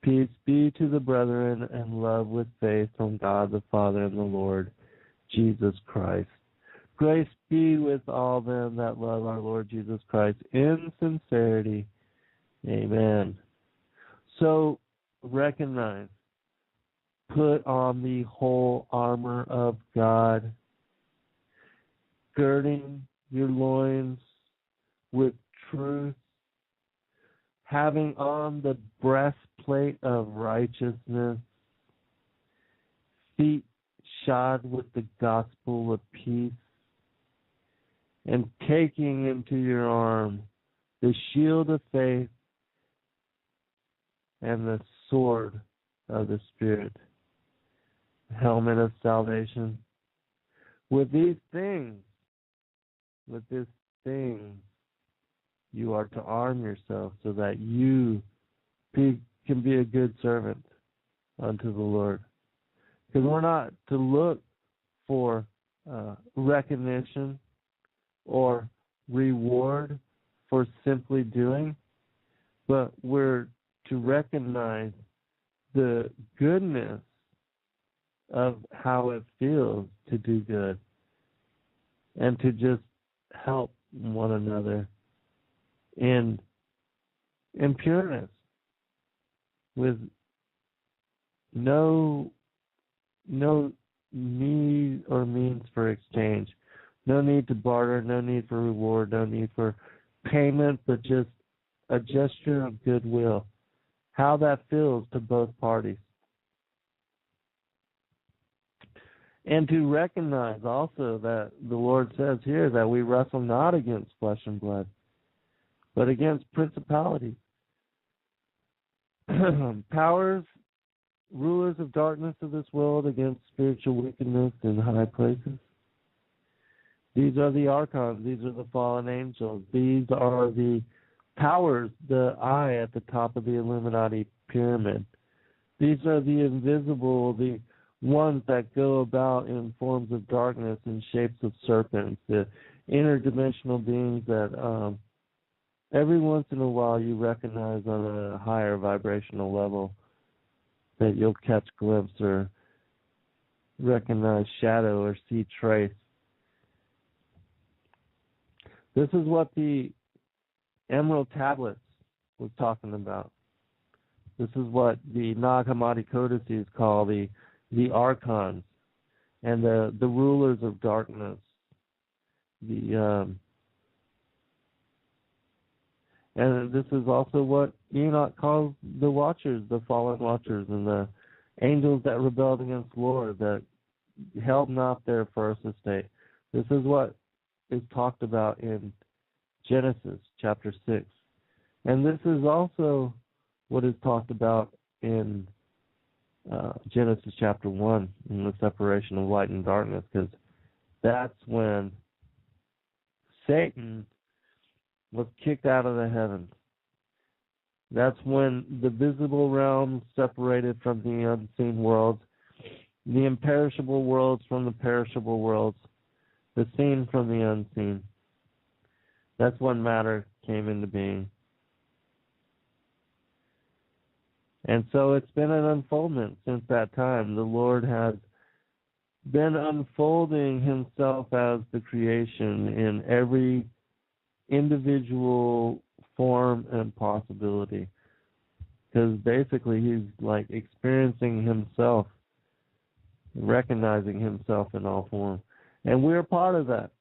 Peace be to the brethren, and love with faith from God the Father and the Lord Jesus Christ. Grace be with all them that love our Lord Jesus Christ in sincerity. Amen. So recognize, put on the whole armor of God, girding your loins with truth, having on the breastplate of righteousness, feet shod with the gospel of peace, and taking into your arm the shield of faith and the sword of the Spirit, helmet of salvation. With these things, you are to arm yourself so that you can be a good servant unto the Lord. Because we're not to look for recognition or reward for simply doing, but we're to recognize the goodness of how it feels to do good and to just help one another in pureness, with no need or means for exchange, no need to barter, no need for reward, no need for payment, but just a gesture of goodwill. How that feels to both parties. And to recognize also that the Lord says here that we wrestle not against flesh and blood, but against principalities, powers, rulers of darkness of this world, against spiritual wickedness in high places. These are the archons. These are the fallen angels. These are the powers, the eye at the top of the Illuminati pyramid. These are the invisible, the ones that go about in forms of darkness and shapes of serpents, the interdimensional beings that every once in a while you recognize on a higher vibrational level, that you'll catch glimpse or recognize shadow or see trace. This is what the Emerald Tablets was talking about. This is what the Nag Hammadi codices call the archons and the rulers of darkness. And this is also what Enoch calls the Watchers, the fallen Watchers, and the angels that rebelled against the Lord, that held not their first estate. This is what is talked about in Genesis chapter 6. And this is also what is talked about in Genesis chapter 1, in the separation of light and darkness, because that's when Satan was kicked out of the heavens. That's when the visible realm separated from the unseen worlds, the imperishable worlds from the perishable worlds, the seen from the unseen. That's when matter came into being. And so it's been an unfoldment since that time. The Lord has been unfolding himself as the creation in every individual form and possibility. Because basically he's like experiencing himself, recognizing himself in all forms. And we're part of that.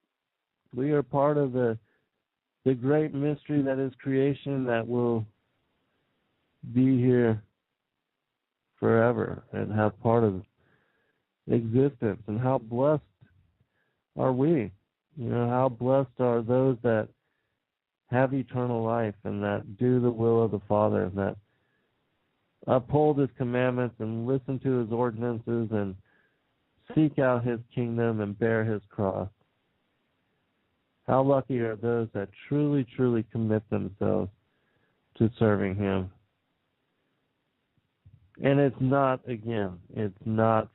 We are part of the great mystery that is creation, that will be here forever and have part of existence. And how blessed are we? You know, how blessed are those that have eternal life and that do the will of the Father, and that uphold his commandments and listen to his ordinances and seek out his kingdom and bear his cross. How lucky are those that truly, truly commit themselves to serving him. And it's not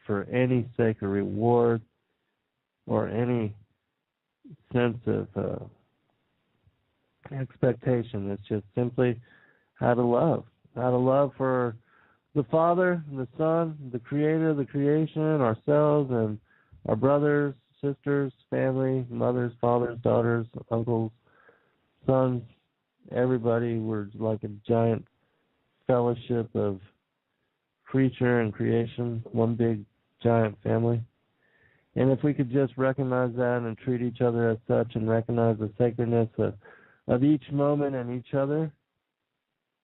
for any sake of reward or any sense of expectation. It's just simply how to love for the Father, the Son, the Creator, the creation, ourselves, and our brothers, sisters, family, mothers, fathers, daughters, uncles, sons, everybody. We're like a giant fellowship of creature and creation, one big giant family. And if we could just recognize that and treat each other as such, and recognize the sacredness of each moment and each other,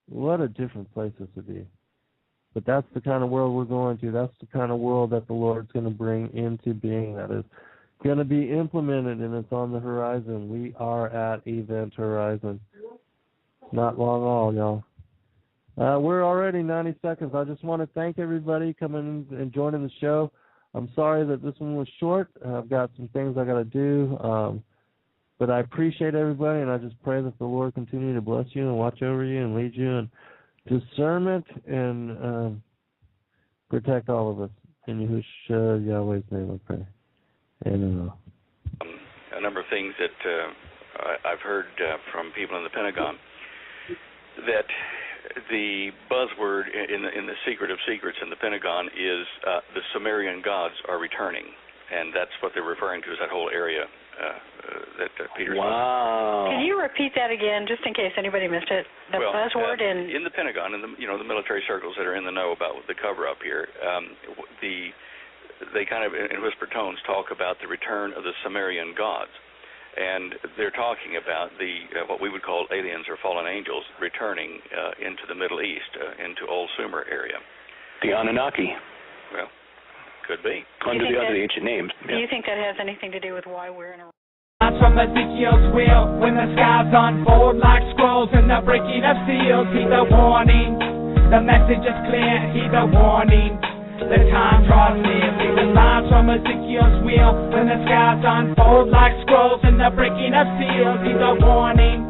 what a different place this would be. But that's the kind of world we're going to. That's the kind of world that the Lord's going to bring into being, that is going to be implemented, and it's on the horizon. We are at Event Horizon. Not long all, y'all. We're already 90 seconds. I just want to thank everybody coming and joining the show. I'm sorry that this one was short. I've got some things I got to do. But I appreciate everybody, and I just pray that the Lord continue to bless you and watch over you and lead you in discernment and protect all of us. In Yahushua Yahweh's name I pray. Amen. A number of things that I've heard from people in the Pentagon, that the buzzword in the secret of secrets in the Pentagon is the Sumerian gods are returning, and that's what they're referring to as that whole area that Peter's. Wow! Can you repeat that again, just in case anybody missed it? The buzzword in the Pentagon, in the military circles that are in the know about the cover-up here, they kind of in whispered tones talk about the return of the Sumerian gods. And they're talking about what we would call aliens or fallen angels returning into the Middle East, into Old Sumer area. The Anunnaki. Well, could be. Under the other ancient names. Do you think that has anything to do with why we're in a... From Ezekiel's will, when the skies unfold like scrolls in the breaking of seals, heed the warning. The message is clear, heed the warning. The time draws near, see the lines from Ezekiel's wheel. When the skies unfold like scrolls and the breaking of seals, he's a warning.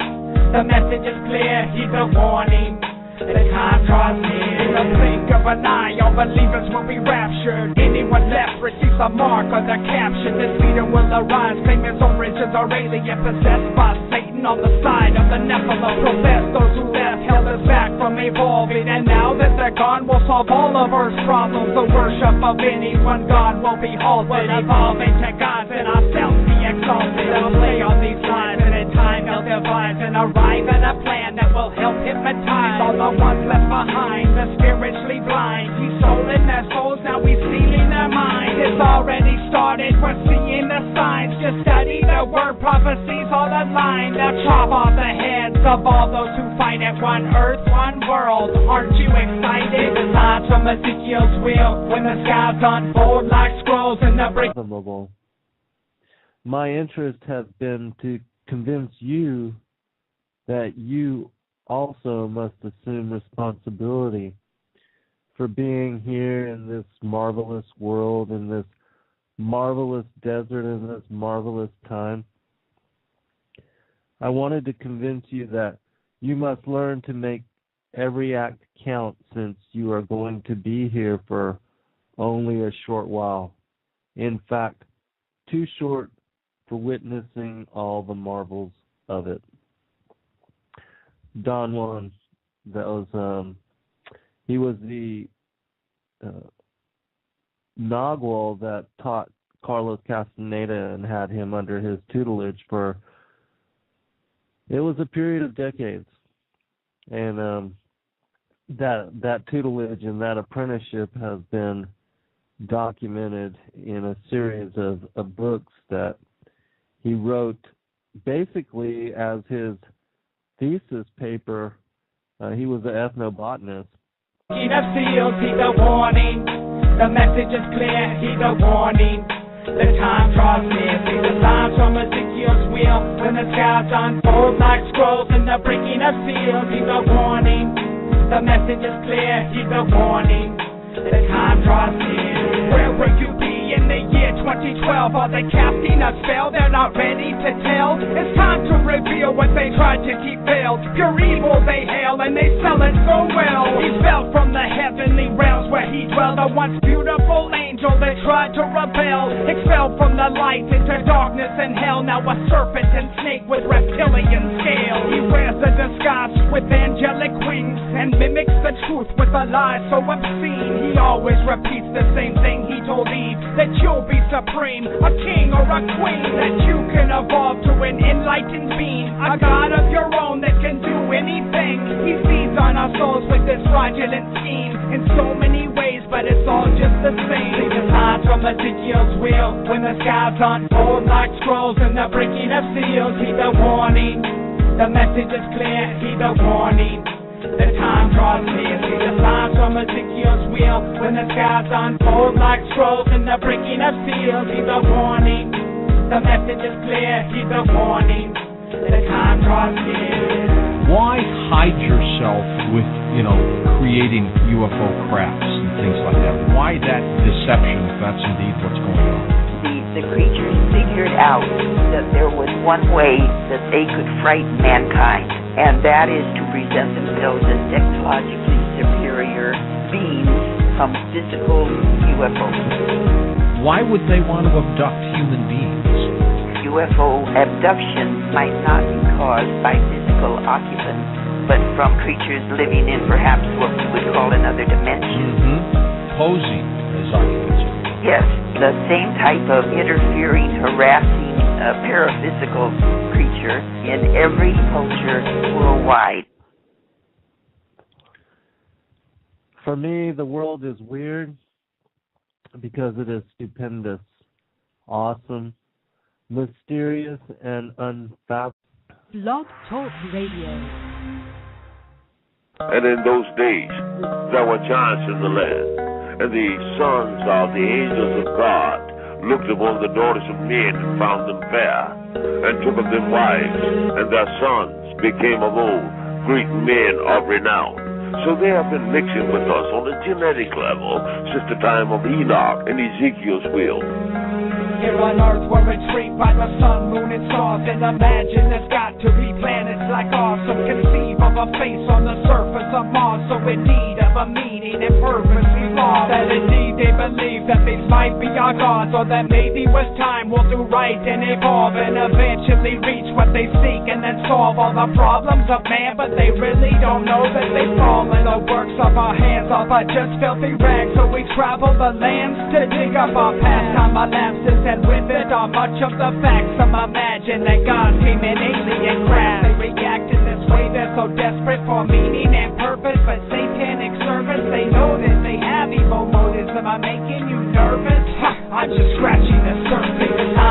The message is clear, he's a warning. The time draws near. In the blink of an eye, all believers will be raptured. Anyone left receives a mark or the caption. This leader will arise, claim his origins are alien, possessed by Satan on the side of the Nephilim. Profess those who left held us back from evolving, and now that they're gone, we'll solve all of Earth's problems. The worship of any one God will be halted. Evolving to gods and ourselves be exalted. They'll play on these lines, and in time they'll devise and arrive at a plan that will help hypnotize all the ones left behind, the spiritually blind. He's stolen their souls, now he's stealing their minds. It's already started, we're seeing the signs. Just study the word, prophecies all aligned. They'll chop off the heads of all those who fight at one earth, one world. Aren't you excited? The lines from Ezekiel's wheel, when the skies unfold like scrolls in the break. My interest has been to convince you that you also must assume responsibility for being here in this marvelous world, in this marvelous desert, in this marvelous time. I wanted to convince you that you must learn to make every act count, since you are going to be here for only a short while. In fact, too short for witnessing all the marvels of it. Don Juan, that was he was the Nagual that taught Carlos Castaneda and had him under his tutelage for, it was a period of decades, and that tutelage and that apprenticeship has been documented in a series of books that he wrote basically as his thesis paper. He was an ethnobotanist. He's a warning. The message is clear, he's a warning. The time draws near. See the signs from Ezekiel's wheel. When the skies unfold like scrolls in the breaking of seals, he's a warning. The message is clear, he's a warning. The time draws near. Where will you be in the year 2012? Are they casting a spell they're not ready to tell? It's time to reveal what they tried to keep veiled. Pure evil they hail and they sell it so well. He fell from the heavenly realms where he dwelled, a once beautiful angel that tried to rebel. Expelled from the light into darkness and hell, now a serpent and snake with reptilian scale. He wears a disguise with angelic wings and mimics the truth with a lie so obscene. He always repeats the same thing he told Eve, that you'll be supreme, a king or a queen, that you can evolve to an enlightened being, a god of your own that can do anything. He feeds on our souls with this fraudulent scheme in so many ways, but it's all just the same. See the signs from Ezekiel's wheel. When the skies unfold like scrolls in the breaking of seals, he's a warning. The message is clear, he's a warning. The time draws near. See the signs from Ezekiel's wheel. When the skies unfold like scrolls in the breaking of seals, he's a warning. The message is clear, he's a warning. The time draws near. Why hide yourself with, creating UFO crafts and things like that? Why that deception if that's indeed what's going on? The creatures figured out that there was one way that they could frighten mankind, and that is to present themselves as technologically superior beings from physical UFOs. Why would they want to abduct human beings? UFO abduction might not be caused by physical occupants, but from creatures living in perhaps what we would call another dimension. Posing as occupants. Yes, the same type of interfering, harassing, paraphysical creature in every culture worldwide. For me, the world is weird because it is stupendous, awesome, mysterious, and unfathomable. Blog Talk Radio. And in those days there were giants in the land. And the sons of the angels of God looked upon the daughters of men and found them fair, and took of them wives, and their sons became of old great men of renown. So they have been mixing with us on a genetic level since the time of Enoch and Ezekiel's will. Here on Earth we're intrigued by the sun, moon, and stars, and imagine there's got to be planets like ours. So conceive of a face on the surface of Mars, so in need of a meaning and purpose we long. That indeed they believe that these might be our gods, or that maybe with time we'll do right and evolve and eventually reach what they seek and then solve all the problems of man. But they really don't know that they fall in the works of our hands, all by just filthy rags. So we travel the lands to dig up our past, time elapses, and with it are much of the facts. Some imagine that God came in alien craft. They react in this way, they're so desperate for meaning